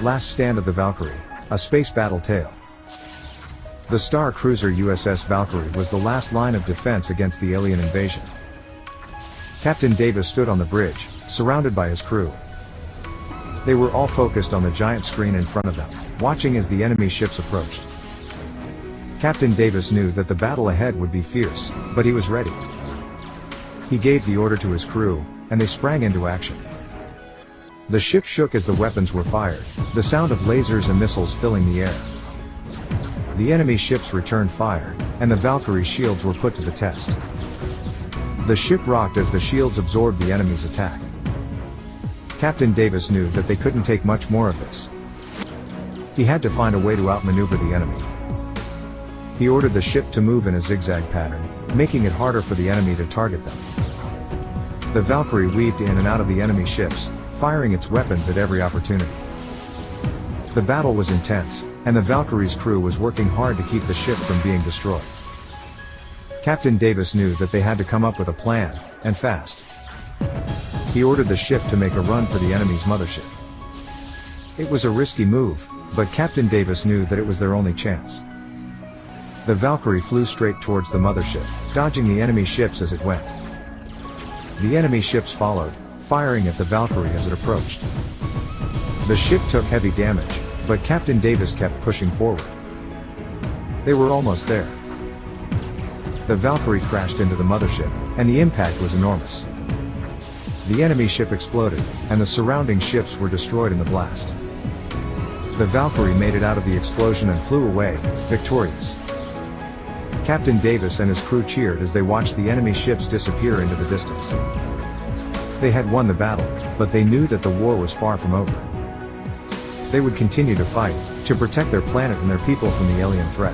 Last Stand of the Valkyrie, a space battle tale. The star cruiser USS Valkyrie was the last line of defense against the alien invasion. Captain Davis stood on the bridge, surrounded by his crew. They were all focused on the giant screen in front of them, watching as the enemy ships approached. Captain Davis knew that the battle ahead would be fierce, but he was ready. He gave the order to his crew, and they sprang into action. The ship shook as the weapons were fired, the sound of lasers and missiles filling the air. The enemy ships returned fire, and the Valkyrie's shields were put to the test. The ship rocked as the shields absorbed the enemy's attack. Captain Davis knew that they couldn't take much more of this. He had to find a way to outmaneuver the enemy. He ordered the ship to move in a zigzag pattern, making it harder for the enemy to target them. The Valkyrie weaved in and out of the enemy ships, firing its weapons at every opportunity. The battle was intense, and the Valkyrie's crew was working hard to keep the ship from being destroyed. Captain Davis knew that they had to come up with a plan, and fast. He ordered the ship to make a run for the enemy's mothership. It was a risky move, but Captain Davis knew that it was their only chance. The Valkyrie flew straight towards the mothership, dodging the enemy ships as it went. The enemy ships followed, firing at the Valkyrie as it approached. The ship took heavy damage, but Captain Davis kept pushing forward. They were almost there. The Valkyrie crashed into the mothership, and the impact was enormous. The enemy ship exploded, and the surrounding ships were destroyed in the blast. The Valkyrie made it out of the explosion and flew away, victorious. Captain Davis and his crew cheered as they watched the enemy ships disappear into the distance. They had won the battle, but they knew that the war was far from over. They would continue to fight, to protect their planet and their people from the alien threat.